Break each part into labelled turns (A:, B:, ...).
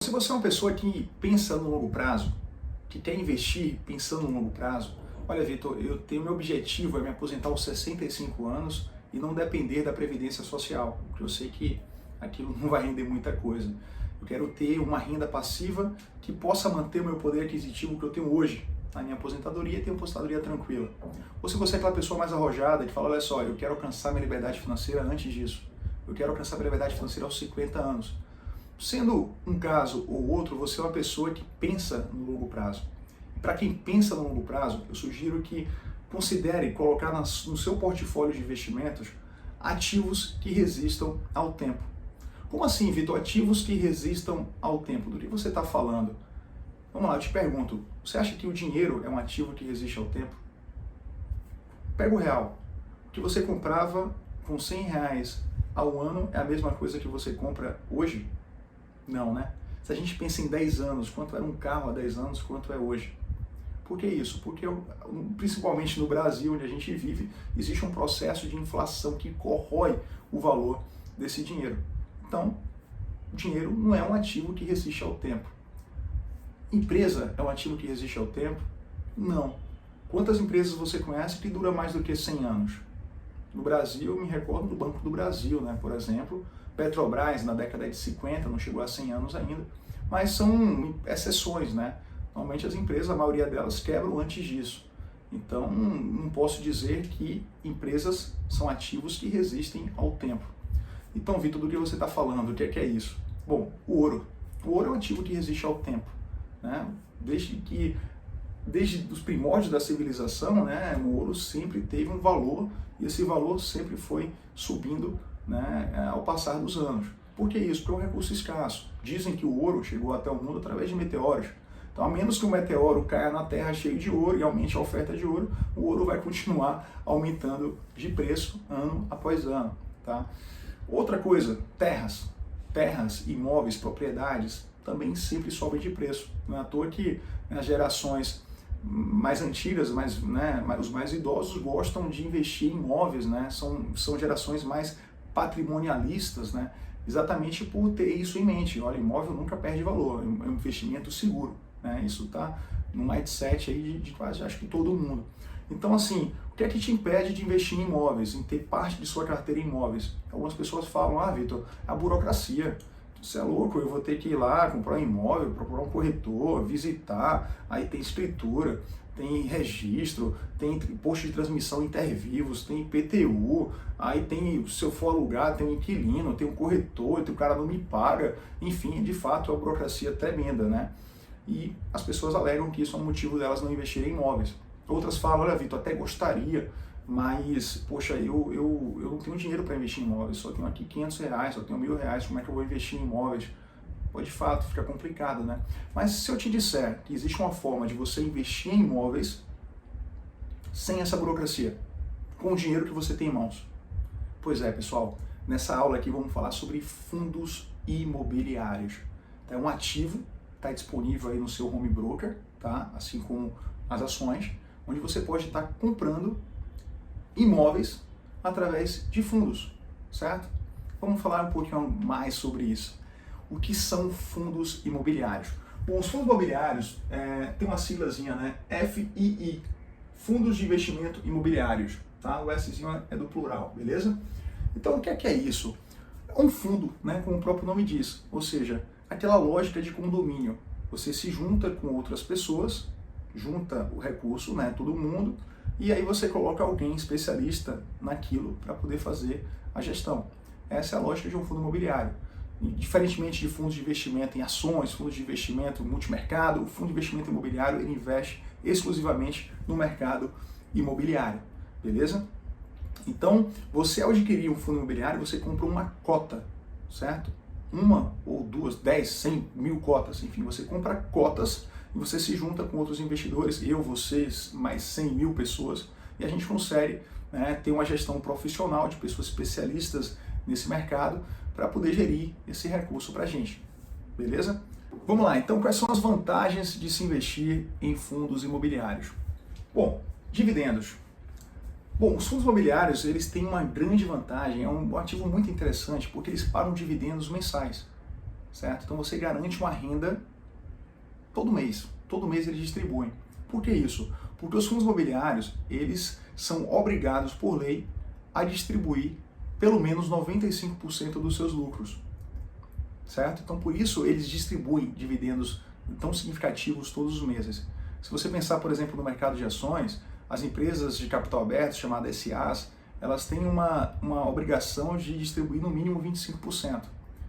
A: Se você é uma pessoa que pensa no longo prazo, que quer investir pensando no longo prazo, olha, Vitor, eu tenho meu objetivo é me aposentar aos 65 anos e não depender da Previdência Social, porque eu sei que aquilo não vai render muita coisa. Eu quero ter uma renda passiva que possa manter o meu poder aquisitivo que eu tenho hoje, na minha aposentadoria e ter uma aposentadoria tranquila. Ou se você é aquela pessoa mais arrojada que fala, olha só, eu quero alcançar minha liberdade financeira antes disso, eu quero alcançar minha liberdade financeira aos 50 anos. Sendo um caso ou outro, você é uma pessoa que pensa no longo prazo. Para quem pensa no longo prazo, eu sugiro que considere colocar no seu portfólio de investimentos ativos que resistam ao tempo. Como assim, Vitor? Ativos que resistam ao tempo? Do que você está falando? Vamos lá, eu te pergunto, você acha que o dinheiro é um ativo que resiste ao tempo? Pega o real. O que você comprava com R$ 100 ao ano é a mesma coisa que você compra hoje? Não, né? Se a gente pensa em 10 anos, quanto era um carro há 10 anos, quanto é hoje? Por que isso? Porque, principalmente no Brasil, onde a gente vive, existe um processo de inflação que corrói o valor desse dinheiro. Então, o dinheiro não é um ativo que resiste ao tempo. Empresa é um ativo que resiste ao tempo? Não. Quantas empresas você conhece que duram mais do que 100 anos? No Brasil, eu me recordo do Banco do Brasil, né? Por exemplo, Petrobras, na década de 50, não chegou a 100 anos ainda, mas são exceções, né? Normalmente as empresas, a maioria delas, quebram antes disso. Então, não posso dizer que empresas são ativos que resistem ao tempo. Então, Vitor, do que você está falando? O que é isso? Bom, o ouro. O ouro é um ativo que resiste ao tempo, né? Desde os primórdios da civilização, né, o ouro sempre teve um valor e esse valor sempre foi subindo, né, ao passar dos anos. Por que isso? Porque é um recurso escasso. Dizem que o ouro chegou até o mundo através de meteoros. Então, a menos que um meteoro caia na Terra cheio de ouro e aumente a oferta de ouro, o ouro vai continuar aumentando de preço ano após ano. Tá? Outra coisa, terras. Terras, imóveis, propriedades também sempre sobem de preço. Não é à toa que as gerações mais antigas, os mais idosos gostam de investir em imóveis, né? São gerações mais patrimonialistas, né? Exatamente por ter isso em mente. Olha, imóvel nunca perde valor, é um investimento seguro, né? Isso está no mindset aí de quase, acho que todo mundo. Então, assim, o que é que te impede de investir em imóveis, em ter parte de sua carteira em imóveis? Algumas pessoas falam, Vitor, a burocracia. Você é louco, eu vou ter que ir lá comprar um imóvel, procurar um corretor, visitar, aí tem escritura, tem registro, tem imposto de transmissão inter-vivos, tem IPTU, aí tem, se eu for alugar, tem um inquilino, tem um corretor, o cara não me paga, enfim, de fato, é uma burocracia tremenda, né? E as pessoas alegam que isso é um motivo delas não investirem em imóveis. Outras falam, olha, Vitor, até gostaria, mas, poxa, eu não tenho dinheiro para investir em imóveis, só tenho aqui R$ 500, só tenho R$ 1.000, como é que eu vou investir em imóveis? Pô, de fato, fica complicado, né? Mas se eu te disser que existe uma forma de você investir em imóveis sem essa burocracia, com o dinheiro que você tem em mãos. Pois é, pessoal, nessa aula aqui vamos falar sobre fundos imobiliários. É um ativo, está disponível aí no seu home broker, tá? Assim como as ações, onde você pode estar comprando imóveis através de fundos, certo? Vamos falar um pouquinho mais sobre isso. O que são fundos imobiliários? Bom, os fundos imobiliários tem uma siglazinha, né? FII, Fundos de Investimento Imobiliários, tá? O Szinho é do plural, beleza? Então, o que é isso? É um fundo, né? Como o próprio nome diz, ou seja, aquela lógica de condomínio. Você se junta com outras pessoas, junta o recurso, né? Todo mundo, e aí você coloca alguém especialista naquilo para poder fazer a gestão. Essa é a lógica de um fundo imobiliário. E, diferentemente de fundos de investimento em ações, fundos de investimento multimercado, o fundo de investimento imobiliário ele investe exclusivamente no mercado imobiliário, beleza? Então, você ao adquirir um fundo imobiliário, você compra uma cota, certo? Uma ou duas, 10, 100, 1.000 cotas, enfim, você compra cotas e você se junta com outros investidores, eu, vocês, mais 100.000 pessoas, e a gente consegue, né, ter uma gestão profissional de pessoas especialistas nesse mercado para poder gerir esse recurso para a gente, beleza? Vamos lá, então quais são as vantagens de se investir em fundos imobiliários? Bom, dividendos. Bom, os fundos imobiliários eles têm uma grande vantagem, é um ativo muito interessante porque eles pagam dividendos mensais. certo? Então você garante uma renda todo mês eles distribuem. Por que isso? Porque os fundos imobiliários, eles são obrigados por lei a distribuir pelo menos 95% dos seus lucros, certo? Então por isso eles distribuem dividendos tão significativos todos os meses. Se você pensar, por exemplo, no mercado de ações, as empresas de capital aberto, chamadas SAs, elas têm uma obrigação de distribuir no mínimo 25%.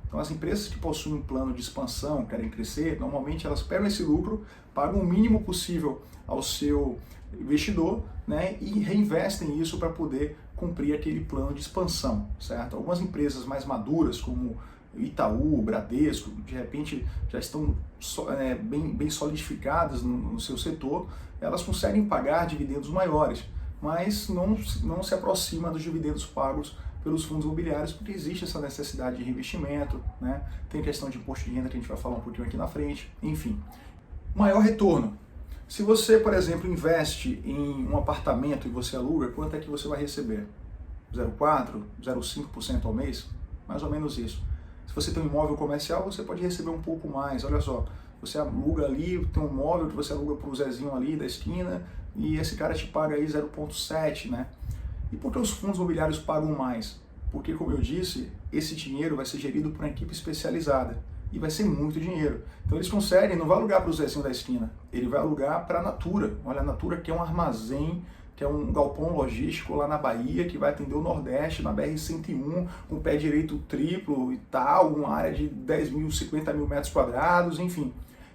A: Então as empresas que possuem um plano de expansão, querem crescer, normalmente elas pegam esse lucro, pagam o mínimo possível ao seu investidor, né, e reinvestem isso para poder cumprir aquele plano de expansão, certo? Algumas empresas mais maduras, como Itaú, Bradesco, de repente já estão bem solidificadas no seu setor, elas conseguem pagar dividendos maiores, mas não se aproxima dos dividendos pagos pelos fundos imobiliários, porque existe essa necessidade de reinvestimento, né? Tem questão de imposto de renda que a gente vai falar um pouquinho aqui na frente, enfim. Maior retorno. Se você, por exemplo, investe em um apartamento e você aluga, quanto é que você vai receber? 0,4%, 0,5% ao mês? Mais ou menos isso. Se você tem um imóvel comercial, você pode receber um pouco mais. Olha só, você aluga ali, tem um imóvel que você aluga para o Zezinho ali da esquina e esse cara te paga aí 0,7, né? E por que os fundos imobiliários pagam mais? Porque, como eu disse, esse dinheiro vai ser gerido por uma equipe especializada e vai ser muito dinheiro. Então eles conseguem, não vai alugar para o Zezinho da esquina, ele vai alugar para a Natura. Olha, a Natura que é um armazém, que é um galpão logístico lá na Bahia, que vai atender o Nordeste, na BR-101, com pé direito triplo e tal, uma área de 10 mil, 50 mil metros quadrados, enfim.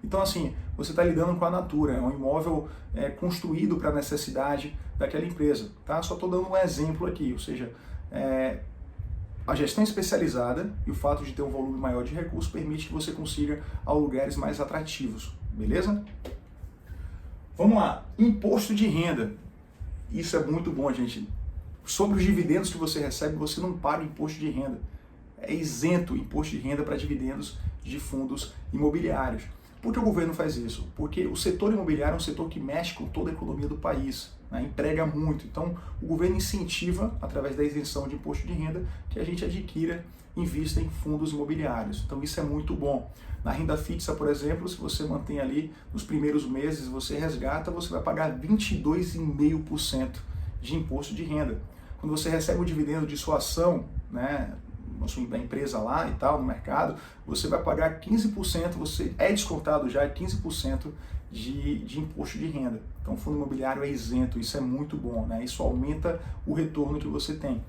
A: Então, assim, você está lidando com a Natura, é um imóvel construído para a necessidade daquela empresa, tá? Só estou dando um exemplo aqui, ou seja, a gestão especializada e o fato de ter um volume maior de recursos permite que você consiga aluguéis mais atrativos, beleza? Vamos lá, imposto de renda. Isso é muito bom, gente. Sobre os dividendos que você recebe, você não paga imposto de renda. É isento o imposto de renda para dividendos de fundos imobiliários. Por que o governo faz isso? Porque o setor imobiliário é um setor que mexe com toda a economia do país, né? Emprega muito. Então, o governo incentiva, através da isenção de imposto de renda, que a gente adquira, invista em fundos imobiliários. Então, isso é muito bom. Na renda fixa, por exemplo, se você mantém ali nos primeiros meses, você resgata, você vai pagar 22,5% de imposto de renda. Quando você recebe o dividendo de sua ação, né, da empresa lá e tal, no mercado, você vai pagar 15%, você é descontado já 15% de imposto de renda. Então o fundo imobiliário é isento, isso é muito bom, né? Isso aumenta o retorno que você tem.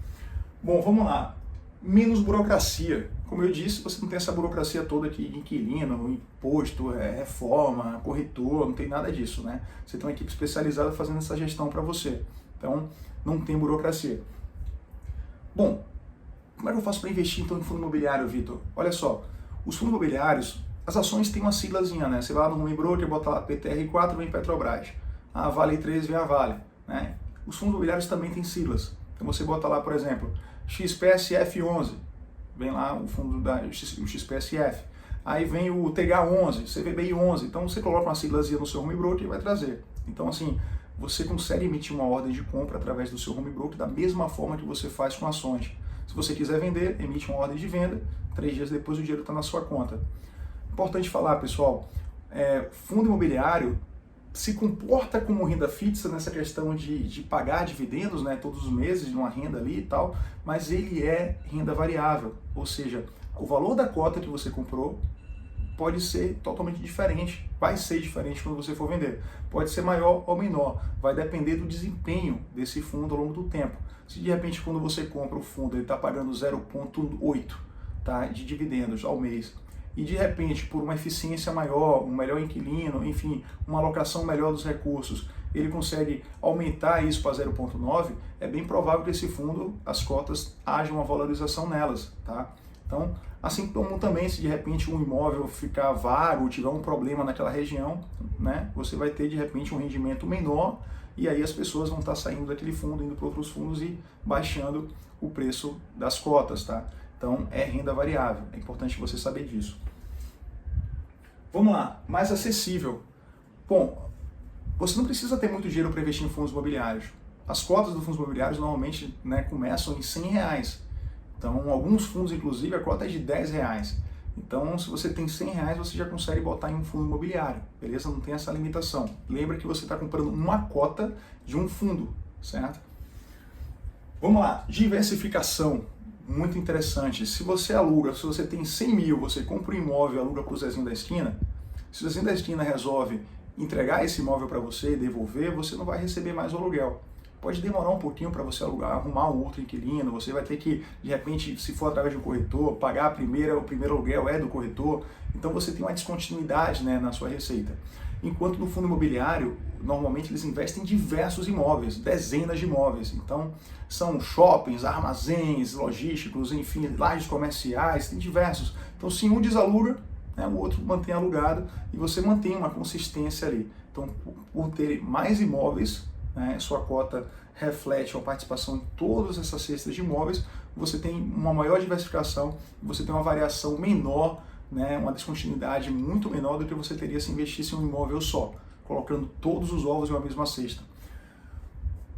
A: Bom, vamos lá. Menos burocracia. Como eu disse, você não tem essa burocracia toda aqui de inquilino, imposto, reforma, corretor, não tem nada disso, né? Você tem uma equipe especializada fazendo essa gestão para você. Então, não tem burocracia. Bom, como é que eu faço para investir então em fundo imobiliário, Vitor? Olha só, os fundos imobiliários, as ações têm uma siglazinha, né? Você vai lá no Home Broker, bota lá PTR4, vem Petrobras. A Vale 3 vem a Vale, né? Os fundos imobiliários também têm siglas. Então você bota lá, por exemplo, XPSF11, vem lá o fundo o XPSF. Aí vem o TH11, CVBI11. Então você coloca uma siglazinha no seu Home Broker e vai trazer. Então assim, você consegue emitir uma ordem de compra através do seu Home Broker da mesma forma que você faz com ações. Se você quiser vender, emite uma ordem de venda, 3 dias depois o dinheiro está na sua conta. Importante falar, pessoal, fundo imobiliário se comporta como renda fixa nessa questão de pagar dividendos, né, todos os meses, de uma renda ali e tal, mas ele é renda variável, ou seja, o valor da cota que você comprou pode ser totalmente diferente, vai ser diferente quando você for vender. Pode ser maior ou menor, vai depender do desempenho desse fundo ao longo do tempo. Se de repente quando você compra o fundo ele está pagando 0,8, tá, de dividendos ao mês, e de repente por uma eficiência maior, um melhor inquilino, enfim, uma alocação melhor dos recursos, ele consegue aumentar isso para 0,9, é bem provável que esse fundo, as cotas, haja uma valorização nelas, tá? Então, assim como também se de repente um imóvel ficar vago, tiver um problema naquela região, né, você vai ter de repente um rendimento menor e aí as pessoas vão estar saindo daquele fundo, indo para outros fundos e baixando o preço das cotas, tá? Então é renda variável, é importante você saber disso. Vamos lá, mais acessível. Bom, você não precisa ter muito dinheiro para investir em fundos imobiliários. As cotas dos fundos imobiliários normalmente, né, começam em R$100. Então, alguns fundos, inclusive, a cota é de R$10. Então, se você tem R$100, você já consegue botar em um fundo imobiliário, beleza? Não tem essa limitação. Lembra que você está comprando uma cota de um fundo, certo? Vamos lá, diversificação, muito interessante. Se você aluga, se você tem 100 mil, você compra um imóvel e aluga para o Zezinho da esquina, se o Zezinho da esquina resolve entregar esse imóvel para você e devolver, você não vai receber mais o aluguel. Pode demorar um pouquinho para você alugar, arrumar um outro inquilino, você vai ter que, de repente, se for através de um corretor, pagar o primeiro aluguel é do corretor, então você tem uma descontinuidade, né, na sua receita. Enquanto no fundo imobiliário, normalmente eles investem em diversos imóveis, dezenas de imóveis, então são shoppings, armazéns, logísticos, enfim, lajes comerciais, tem diversos. Então se um desaluga, né, o outro mantém alugado e você mantém uma consistência ali. Então por ter mais imóveis, né, sua cota reflete a participação em todas essas cestas de imóveis, você tem uma maior diversificação, você tem uma variação menor, né, uma descontinuidade muito menor do que você teria se investisse em um imóvel só, colocando todos os ovos em uma mesma cesta.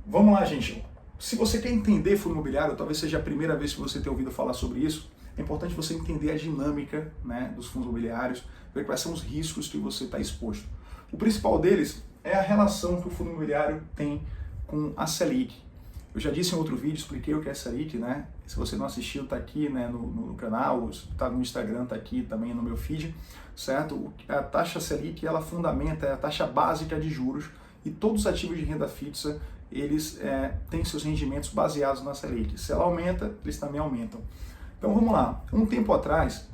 A: Vamos lá, gente. Se você quer entender fundo imobiliário, talvez seja a primeira vez que você tenha ouvido falar sobre isso, é importante você entender a dinâmica, né, dos fundos imobiliários, ver quais são os riscos que você está exposto. O principal deles é a relação que o fundo imobiliário tem com a Selic. Eu já disse em outro vídeo, expliquei o que é Selic, né? Se você não assistiu, está aqui, né, no canal, está no Instagram, está aqui também no meu feed, certo? A taxa Selic, ela fundamenta, é a taxa básica de juros e todos os ativos de renda fixa, eles têm seus rendimentos baseados na Selic. Se ela aumenta, eles também aumentam. Então vamos lá, um tempo atrás,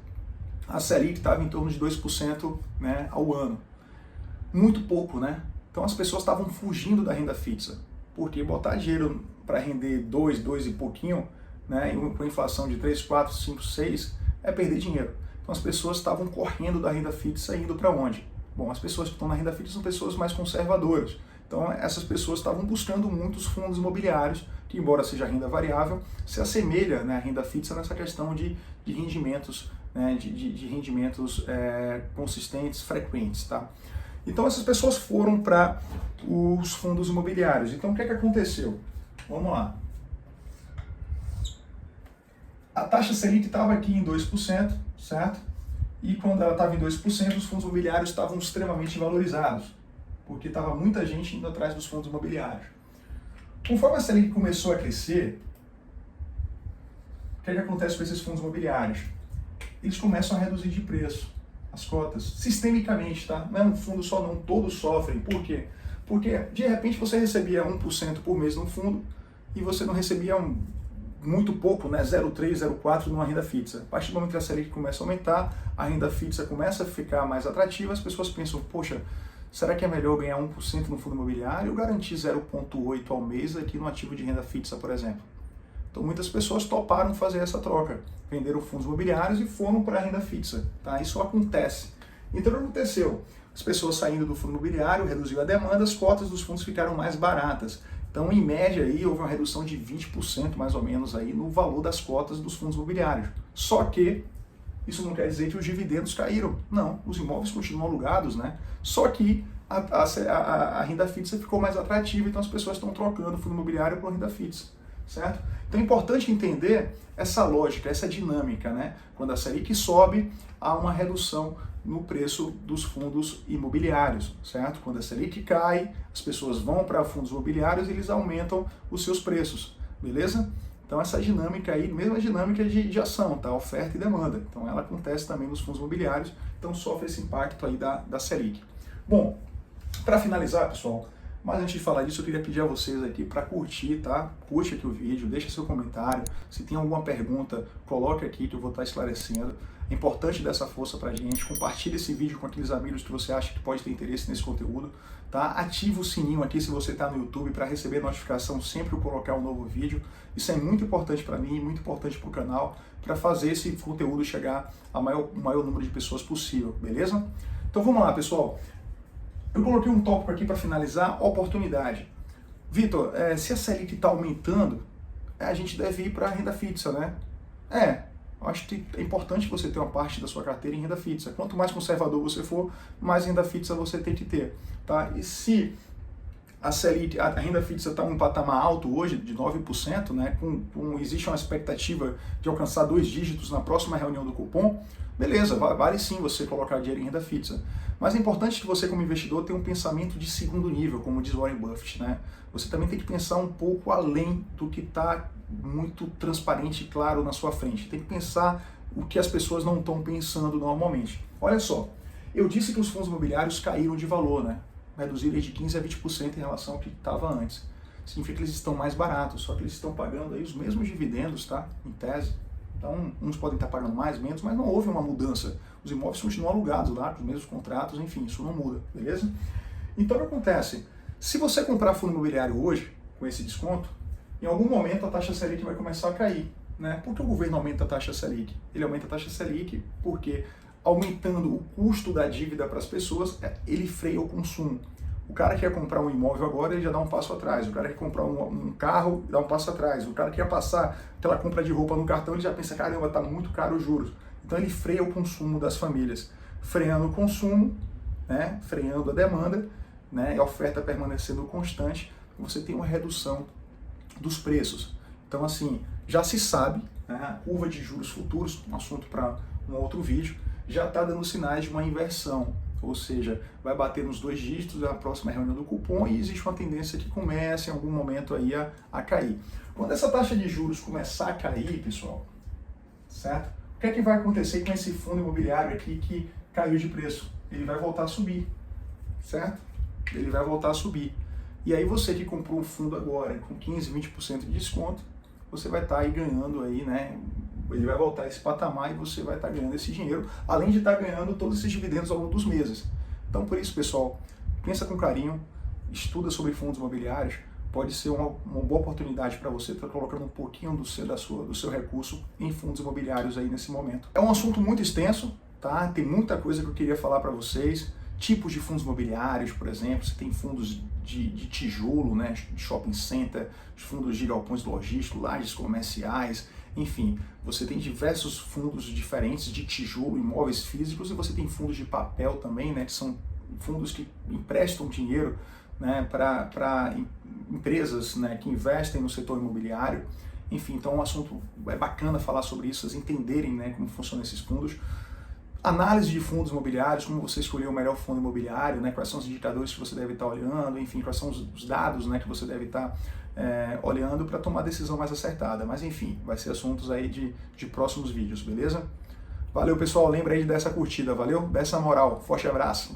A: a Selic estava em torno de 2%, né, ao ano. Muito pouco, né? Então as pessoas estavam fugindo da renda fixa, porque botar dinheiro para render 2 e pouquinho, né, com inflação de 3, 4, 5, 6, é perder dinheiro. Então as pessoas estavam correndo da renda fixa e indo para onde? Bom, as pessoas que estão na renda fixa são pessoas mais conservadoras. Então essas pessoas estavam buscando muitos fundos imobiliários, que embora seja renda variável, se assemelha, né, à renda fixa nessa questão de rendimentos, né, de rendimentos consistentes, frequentes, tá? Então essas pessoas foram para os fundos imobiliários. Então o que é que aconteceu? Vamos lá. A taxa Selic estava aqui em 2%, certo? E quando ela estava em 2%, os fundos imobiliários estavam extremamente valorizados, porque estava muita gente indo atrás dos fundos imobiliários. Conforme a Selic começou a crescer, o que é que acontece com esses fundos imobiliários? Eles começam a reduzir de preço as cotas, sistemicamente, tá? Não é um fundo só não, todos sofrem. Por quê? Porque de repente você recebia 1% por mês num fundo e você não recebia muito pouco, né? 0,3, 0,4 numa renda fixa. A partir do momento que a Selic começa a aumentar, a renda fixa começa a ficar mais atrativa, as pessoas pensam, poxa, será que é melhor ganhar 1% no fundo imobiliário ou garantir 0,8 ao mês aqui no ativo de renda fixa, por exemplo? Então muitas pessoas toparam fazer essa troca, venderam fundos imobiliários e foram para a renda fixa, tá? Isso acontece. Então o que aconteceu? As pessoas saindo do fundo imobiliário, reduziu a demanda, as cotas dos fundos ficaram mais baratas. Então em média aí houve uma redução de 20% mais ou menos aí no valor das cotas dos fundos imobiliários. Só que isso não quer dizer que os dividendos caíram. Não, os imóveis continuam alugados, né? Só que a renda fixa ficou mais atrativa, então as pessoas estão trocando o fundo imobiliário por renda fixa, certo? Então é importante entender essa lógica, essa dinâmica, né? Quando a Selic sobe, há uma redução no preço dos fundos imobiliários, certo? Quando a Selic cai, as pessoas vão para fundos imobiliários e eles aumentam os seus preços, beleza? Então essa dinâmica aí, mesma dinâmica de ação, tá? Oferta e demanda. Então ela acontece também nos fundos imobiliários, então sofre esse impacto aí da Selic. Bom, para finalizar, pessoal, mas antes de falar disso, eu queria pedir a vocês aqui para curtir, tá? Curte aqui o vídeo, deixa seu comentário. Se tem alguma pergunta, coloque aqui que eu vou estar esclarecendo. É importante dar essa força pra gente. Compartilhe esse vídeo com aqueles amigos que você acha que pode ter interesse nesse conteúdo, tá? Ativa o sininho aqui se você está no YouTube para receber notificação sempre que eu colocar um novo vídeo. Isso é muito importante para mim, muito importante para o canal, para fazer esse conteúdo chegar ao maior número de pessoas possível, beleza? Então vamos lá, pessoal. Eu coloquei um tópico aqui para finalizar, oportunidade. Vitor, se a Selic está aumentando, a gente deve ir para a renda fixa, né? Eu acho que é importante você ter uma parte da sua carteira em renda fixa. Quanto mais conservador você for, mais renda fixa você tem que ter, tá? E se a Selic, a renda fixa está em um patamar alto hoje, de 9%, né? Existe uma expectativa de alcançar 2 dígitos na próxima reunião do cupom, beleza, vale sim você colocar dinheiro em renda fixa. Mas é importante que você, como investidor, tenha um pensamento de segundo nível, como diz Warren Buffett, né? Você também tem que pensar um pouco além do que está muito transparente e claro na sua frente. Tem que pensar o que as pessoas não estão pensando normalmente. Olha só, eu disse que os fundos imobiliários caíram de valor, né? Reduziram de 15% a 20% em relação ao que estava antes. Significa que eles estão mais baratos, só que eles estão pagando aí os mesmos dividendos, tá? Em tese. Então, uns podem estar pagando mais, menos, mas não houve uma mudança. Os imóveis continuam alugados lá, com os mesmos contratos, enfim, isso não muda, beleza? Então, o que acontece? Se você comprar fundo imobiliário hoje, com esse desconto, em algum momento a taxa Selic vai começar a cair, né? Por que o governo aumenta a taxa Selic? Ele aumenta a taxa Selic porque, aumentando o custo da dívida para as pessoas, ele freia o consumo. O cara que quer comprar um imóvel agora, ele já dá um passo atrás. O cara que quer comprar um carro, dá um passo atrás. O cara que quer passar aquela compra de roupa no cartão, ele já pensa, caramba, está muito caro os juros. Então ele freia o consumo das famílias. Freando o consumo, né, freando a demanda, né, e a oferta permanecendo constante, você tem uma redução dos preços. Então, assim, já se sabe, né, a curva de juros futuros, um assunto para um outro vídeo, já está dando sinais de uma inversão. Ou seja, vai bater nos 2 dígitos na próxima reunião do cupom e existe uma tendência que comece em algum momento aí a cair. Quando essa taxa de juros começar a cair, pessoal, certo? O que é que vai acontecer com esse fundo imobiliário aqui que caiu de preço? Ele vai voltar a subir, certo? Ele vai voltar a subir. E aí você que comprou um fundo agora com 15, 20% de desconto, você vai estar aí ganhando aí, né? Ele vai voltar a esse patamar e você vai estar ganhando esse dinheiro, além de estar ganhando todos esses dividendos ao longo dos meses. Então, por isso, pessoal, pensa com carinho, estuda sobre fundos imobiliários, pode ser uma boa oportunidade para você estar colocando um pouquinho do seu recurso em fundos imobiliários aí nesse momento. É um assunto muito extenso, tá? Tem muita coisa que eu queria falar para vocês. Tipos de fundos imobiliários, por exemplo, você tem fundos de tijolo, né, de shopping center, fundos de galpões logísticos, lajes comerciais, enfim, você tem diversos fundos diferentes de tijolo, imóveis físicos, e você tem fundos de papel também, né, que são fundos que emprestam dinheiro, né, para empresas, né, que investem no setor imobiliário. Enfim, então é um assunto bacana falar sobre isso, vocês entenderem, né, como funcionam esses fundos. Análise de fundos imobiliários, como você escolher o melhor fundo imobiliário, né, quais são os indicadores que você deve estar olhando, enfim, quais são os dados, né, que você deve estar olhando para tomar a decisão mais acertada. Mas enfim, vai ser assuntos aí de próximos vídeos, beleza? Valeu, pessoal, lembra aí de dar essa curtida, valeu? Dá essa moral, forte abraço!